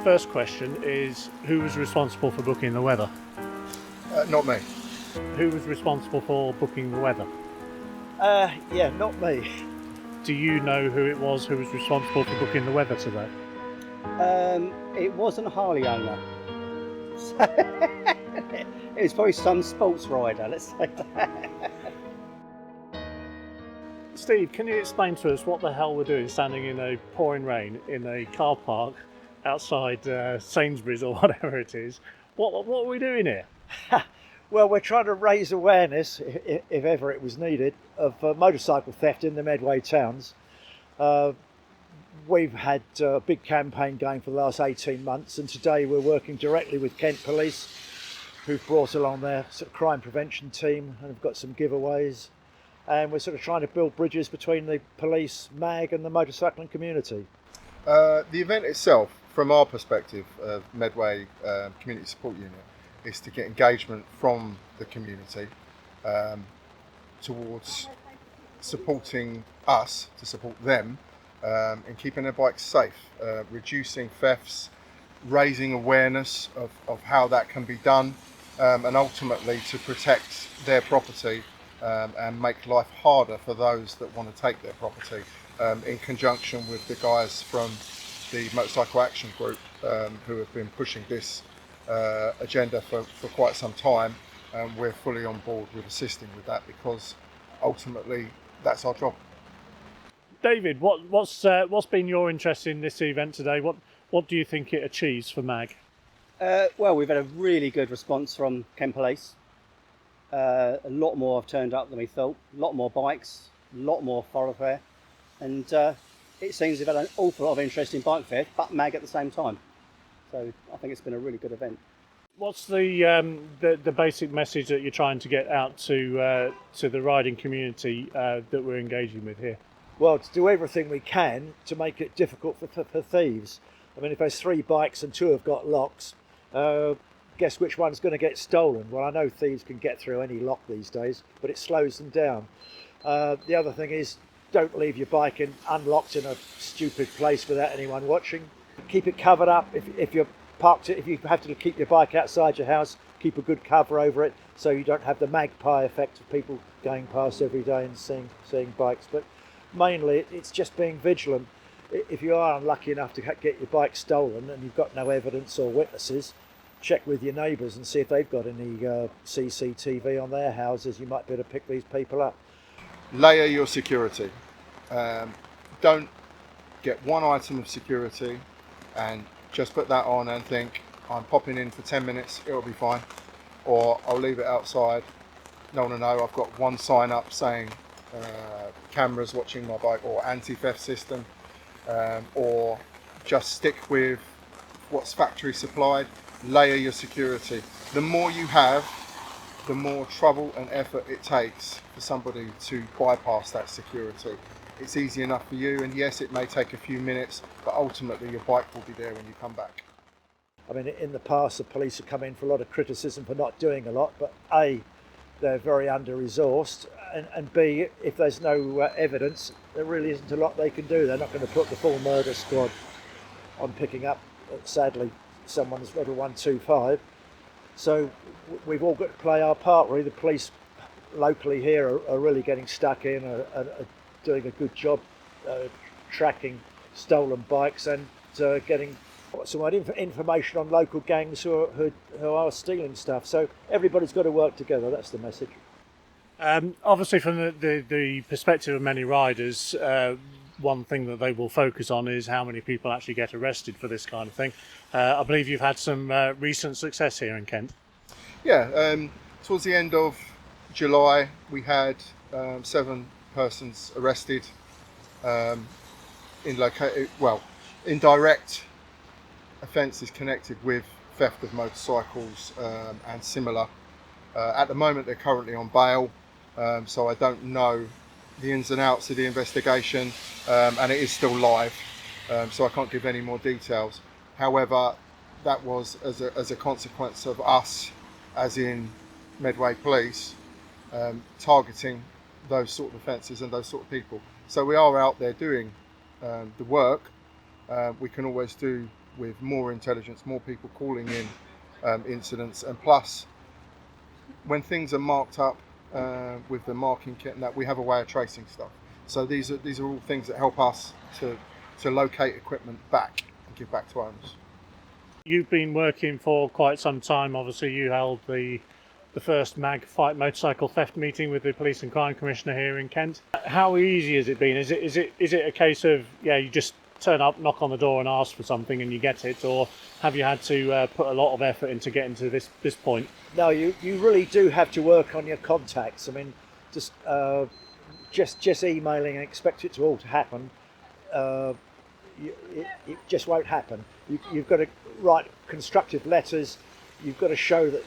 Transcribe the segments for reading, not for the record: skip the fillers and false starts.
First question is, who was responsible for booking the weather? Not me. Who was responsible for booking the weather? Yeah, not me. Do you know who it was who was responsible for booking the weather today? It wasn't a Harley owner. So it was probably some sports rider, let's say that. Steve, can you explain to us what the hell we're doing standing in a pouring rain in a car park outside Sainsbury's or whatever it is? What are we doing here? Well, we're trying to raise awareness, if ever it was needed, of motorcycle theft in the Medway towns. We've had a big campaign going for the last 18 months, and today we're working directly with Kent Police, who've brought along their sort of crime prevention team and have got some giveaways. And we're sort of trying to build bridges between the police, MAG and the motorcycling community. The event itself, from our perspective of Medway Community Support Unit, is to get engagement from the community towards supporting us, to support them in keeping their bikes safe, reducing thefts, raising awareness of how that can be done, and ultimately to protect their property and make life harder for those that want to take their property, in conjunction with the guys from the Motorcycle Action Group who have been pushing this agenda for quite some time. We're fully on board with assisting with that because ultimately that's our job. David, what's been your interest in this event today? What do you think it achieves for MAG? Well, we've had a really good response from Kent Police. A lot more have turned up than we thought. A lot more bikes, a lot more thoroughfare, and it seems they've had an awful lot of interest in bike theft, but MAG at the same time. So I think it's been a really good event. What's the basic message that you're trying to get out to the riding community that we're engaging with here? Well, to do everything we can to make it difficult for thieves. I mean, if there's 3 bikes and 2 have got locks, guess which one's going to get stolen? Well, I know thieves can get through any lock these days, but it slows them down. The other thing is, don't leave your bike unlocked in a stupid place without anyone watching. Keep it covered up. If you're parked, if you have to keep your bike outside your house, keep a good cover over it so you don't have the magpie effect of people going past every day and seeing bikes. But mainly, it's just being vigilant. If you are unlucky enough to get your bike stolen and you've got no evidence or witnesses, check with your neighbours and see if they've got any CCTV on their houses. You might be able to pick these people up. Layer your security. Don't get one item of security and just put that on and think, I'm popping in for 10 minutes, it'll be fine. Or I'll leave it outside. No one will know. I've got one sign up saying cameras watching my bike, or anti-theft system, or just stick with what's factory supplied. Layer your security. The more you have, the more trouble and effort it takes for somebody to bypass that security. It's easy enough for you, and yes, it may take a few minutes, but ultimately your bike will be there when you come back. I mean, in the past, the police have come in for a lot of criticism for not doing a lot, but A, they're very under-resourced, and B, if there's no evidence, there really isn't a lot they can do. They're not going to put the full murder squad on picking up, sadly, someone's level 125. So we've all got to play our part, really. The police locally here are really getting stuck in, are doing a good job tracking stolen bikes and getting some information on local gangs who are stealing stuff. So everybody's got to work together. That's the message. Obviously, from the perspective of many riders, one thing that they will focus on is how many people actually get arrested for this kind of thing. I believe you've had some recent success here in Kent. Yeah, towards the end of July, we had 7 persons arrested in direct offences connected with theft of motorcycles and similar. At the moment, they're currently on bail, so I don't know the ins and outs of the investigation, and it is still live, so I can't give any more details. However, that was as a consequence of us, as in Medway Police, targeting those sort of offences and those sort of people. So we are out there doing the work. We can always do with more intelligence, more people calling in incidents, and plus when things are marked up with the marking kit and that, we have a way of tracing stuff. So these are all things that help us to locate equipment back and give back to owners. You've been working for quite some time. Obviously, you held the first MAG fight motorcycle theft meeting with the Police and Crime Commissioner here in Kent. How easy has it been? Is it a case of you just turn up, knock on the door, and ask for something, and you get it, or have you had to put a lot of effort into getting to this point? No, you really do have to work on your contacts. I mean, just emailing and expect it to all to happen, it just won't happen. You've got to write constructive letters. You've got to show that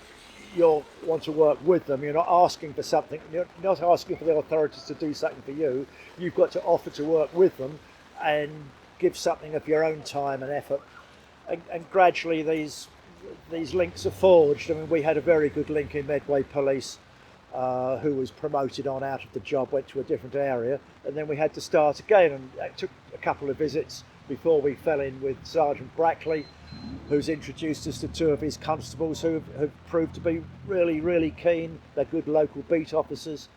you want to work with them. You're not asking for something. You're not asking for the authorities to do something for you. You've got to offer to work with them and give something of your own time and effort. And gradually these links are forged. I mean, we had a very good link in Medway Police who was promoted on out of the job, went to a different area, and then we had to start again, and it took a couple of visits before we fell in with Sergeant Brackley, who's introduced us to two of his constables who have proved to be really, really keen. They're good local beat officers.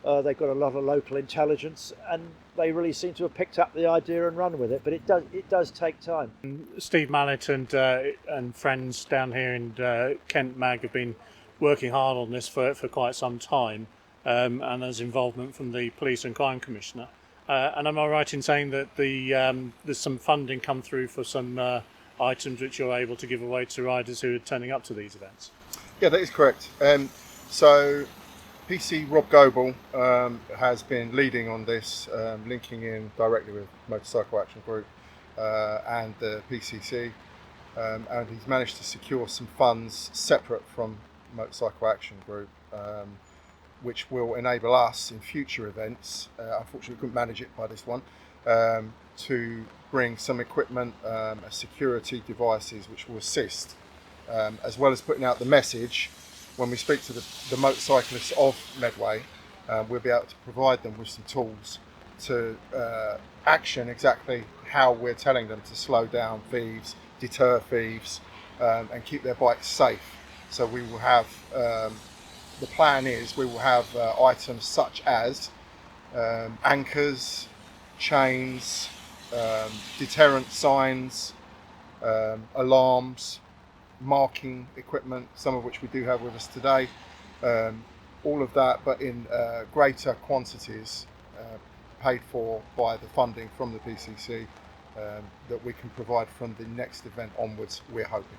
They've got a lot of local intelligence, and they really seem to have picked up the idea and run with it. But it does take time. Steve Mallett and friends down here in Kent MAG have been working hard on this for quite some time, and there's involvement from the Police and Crime Commissioner. And am I right in saying that there's some funding come through for some items which you're able to give away to riders who are turning up to these events? Yeah, that is correct. So PC Rob Goebel has been leading on this, linking in directly with Motorcycle Action Group and the PCC, and he's managed to secure some funds separate from Motorcycle Action Group, which will enable us in future events, unfortunately we couldn't manage it by this one, to bring some equipment, security devices which will assist, as well as putting out the message. When we speak to the motorcyclists of Medway, we'll be able to provide them with some tools to action exactly how we're telling them to slow down thieves, deter thieves, and keep their bikes safe. So we will have, the plan is we will have items such as anchors, chains, deterrent signs, alarms, marking equipment, some of which we do have with us today, all of that, but in greater quantities, paid for by the funding from the PCC, that we can provide from the next event onwards, we're hoping.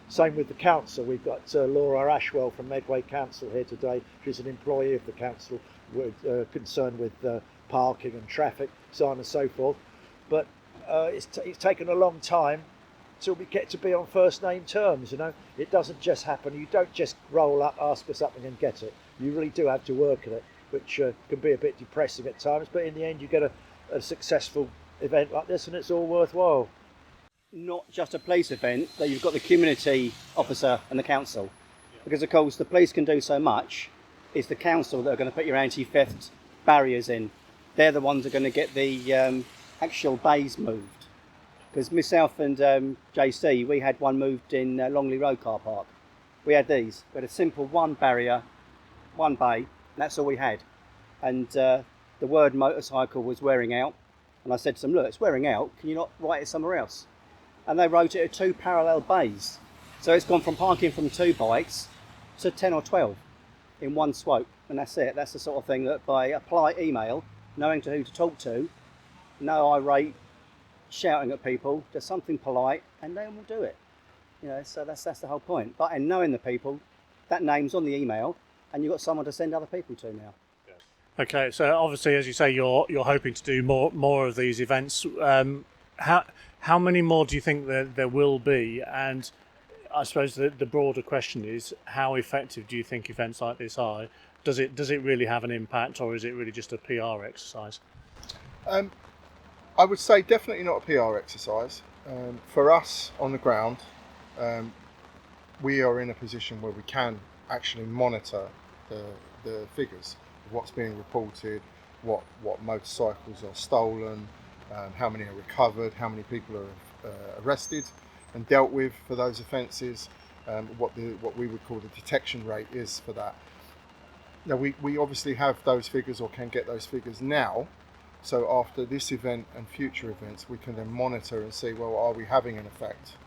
Same with the council. We've got Laura Ashwell from Medway Council here today. She's an employee of the council, concerned with parking and traffic, so on and so forth. But it's taken a long time till we get to be on first name terms. You know, it doesn't just happen. You don't just roll up, ask for something and get it. You really do have to work at it, which can be a bit depressing at times, but in the end you get a successful event like this and it's all worthwhile. Not just a police event, that you've got the community officer and the council, because of course the police can do so much. It's the council that are going to put your anti-theft barriers in. They're the ones that are going to get the actual bays moved. Because myself and JC, we had one moved in Longley Road car park. We had these. We had a simple one barrier, one bay, and that's all we had. And the word motorcycle was wearing out. And I said to them, look, it's wearing out, can you not write it somewhere else? And they wrote it at 2 parallel bays. So it's gone from parking from 2 bikes to 10 or 12 in one swope. And that's it. That's the sort of thing that by a polite email, knowing to who to talk to, no irate, shouting at people, just something polite, and they will do it. You know, so that's the whole point. But in knowing the people, that name's on the email, and you've got someone to send other people to now. Okay, so obviously, as you say, you're hoping to do more of these events. How many more do you think there will be? And I suppose the broader question is, how effective do you think events like this are? Does it really have an impact, or is it really just a PR exercise? I would say definitely not a PR exercise. For us on the ground, we are in a position where we can actually monitor the figures of what's being reported, what motorcycles are stolen, how many are recovered, how many people arrested and dealt with for those offences, what we would call the detection rate is for that. Now we obviously have those figures, or can get those figures now, so after this event and future events we can then monitor and see, well, are we having an effect?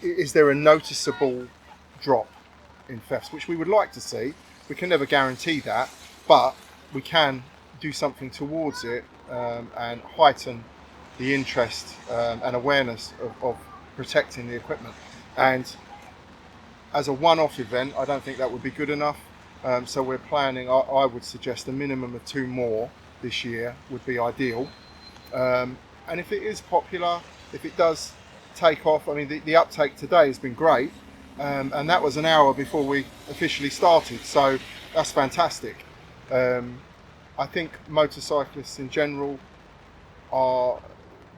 Is there a noticeable drop in thefts, which we would like to see. We can never guarantee that, but we can do something towards it, and heighten the interest and awareness of protecting the equipment. And as a one-off event, I don't think that would be good enough. So we're planning, I would suggest a minimum of 2 more this year would be ideal. And if it is popular, if it does take off, I mean, the uptake today has been great. And that was an hour before we officially started, so that's fantastic. I think motorcyclists in general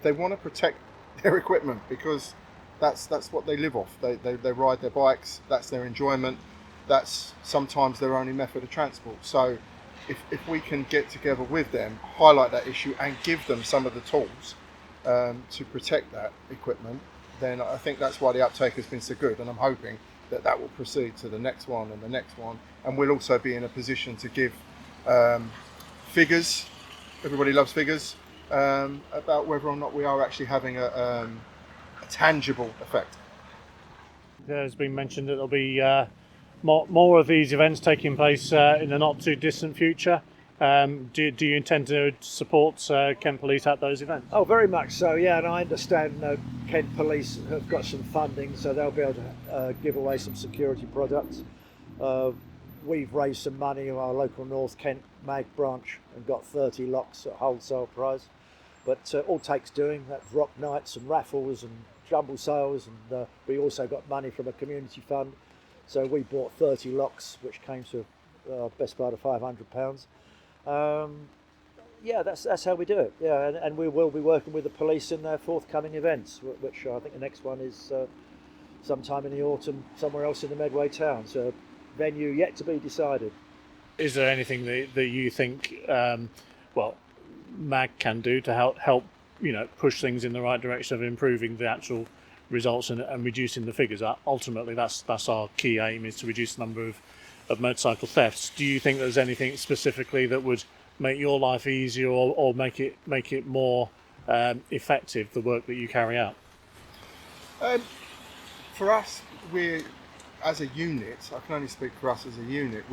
they want to protect their equipment, because that's what they live off. They ride their bikes, that's their enjoyment, that's sometimes their only method of transport. So if we can get together with them, highlight that issue and give them some of the tools to protect that equipment, then I think that's why the uptake has been so good, and I'm hoping that will proceed to the next one and the next one, and we'll also be in a position to give figures. Everybody loves figures, about whether or not we are actually having a tangible effect. There's been mentioned that there'll be more of these events taking place in the not too distant future. Do you intend to support Kent Police at those events? Oh, very much so, yeah, and I understand Kent Police have got some funding, so they'll be able to give away some security products. We've raised some money in our local North Kent MAG branch and got 30 locks at wholesale price. But all takes doing. That's rock nights and raffles and jumble sales, and we also got money from a community fund. So we bought 30 locks, which came to best part of £500. Yeah, that's how we do it. Yeah, and we will be working with the police in their forthcoming events, which I think the next one is sometime in the autumn, somewhere else in the Medway town. So venue yet to be decided. Is there anything that you think, MAG can do to help push things in the right direction of improving the actual results and reducing the figures? Ultimately, that's our key aim, is to reduce the number of motorcycle thefts. Do you think there's anything specifically that would make your life easier or make it more effective, the work that you carry out? For us, as a unit, I can only speak for us as a unit,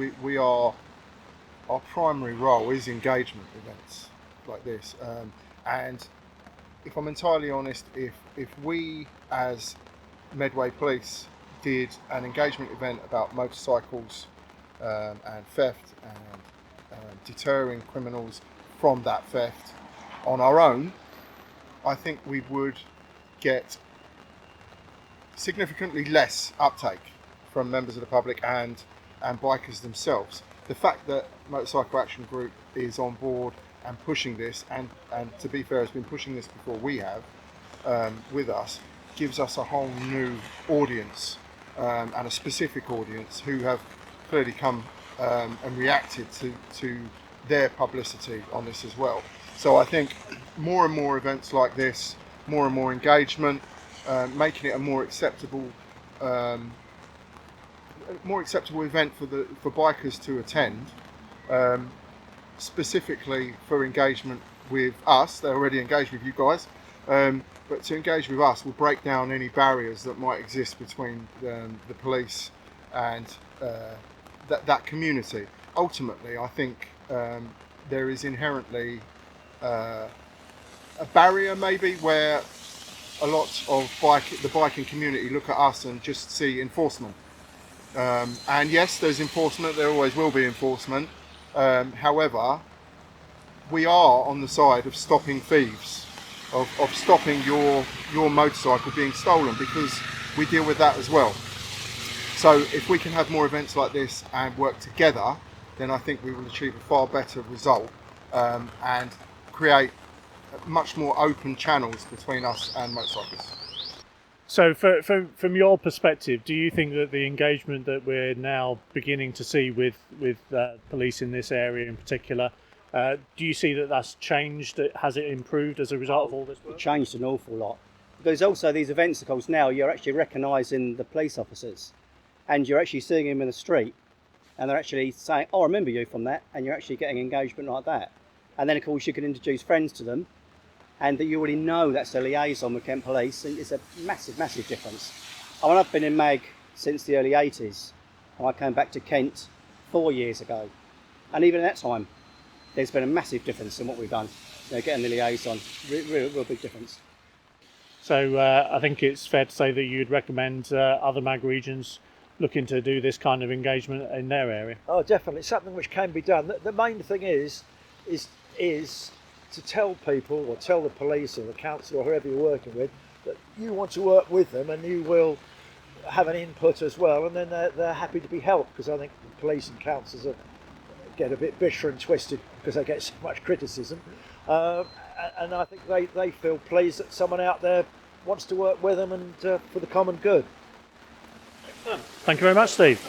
our primary role is engagement events like this, and if I'm entirely honest, if we as Medway Police did an engagement event about motorcycles and theft and deterring criminals from that theft on our own, I think we would get significantly less uptake from members of the public and bikers themselves. The fact that Motorcycle Action Group is on board and pushing this, and to be fair, has been pushing this before we have with us, gives us a whole new audience and a specific audience who have clearly come and reacted to their publicity on this as well. So I think more and more events like this, more and more engagement, making it a more acceptable event for bikers to attend, specifically for engagement with us. They're already engaged with you guys, but to engage with us will break down any barriers that might exist between the police and that community. Ultimately, I think there is inherently a barrier maybe where a lot of the biking community look at us and just see enforcement. And yes, there's enforcement, there always will be enforcement. However, we are on the side of stopping thieves, of stopping your motorcycle being stolen, because we deal with that as well. So if we can have more events like this and work together, then I think we will achieve a far better result and create much more open channels between us and motorcyclists. So from your perspective, do you think that the engagement that we're now beginning to see with police in this area in particular Do you see that that's changed? Has it improved as a result of all this work? Changed an awful lot. Because also these events, of course, now you're actually recognising the police officers, and you're actually seeing them in the street, and they're actually saying, "Oh, I remember you from that," and you're actually getting engagement like that. And then, of course, you can introduce friends to them, and that you already know that's a liaison with Kent Police, and it's a massive, massive difference. I mean, I've been in MAG since the early 80s, and I came back to Kent 4 years ago, and even at that time, there's been a massive difference in what we've done. You know, getting the liaison, real big difference. So I think it's fair to say that you'd recommend other MAG regions looking to do this kind of engagement in their area. Oh, definitely, it's something which can be done. The main thing is to tell people, or tell the police or the council or whoever you're working with, that you want to work with them and you will have an input as well, and then they're happy to be helped, because I think the police and councils get a bit bitter and twisted because they get so much criticism, and I think they feel pleased that someone out there wants to work with them and for the common good. Thank you very much, Steve.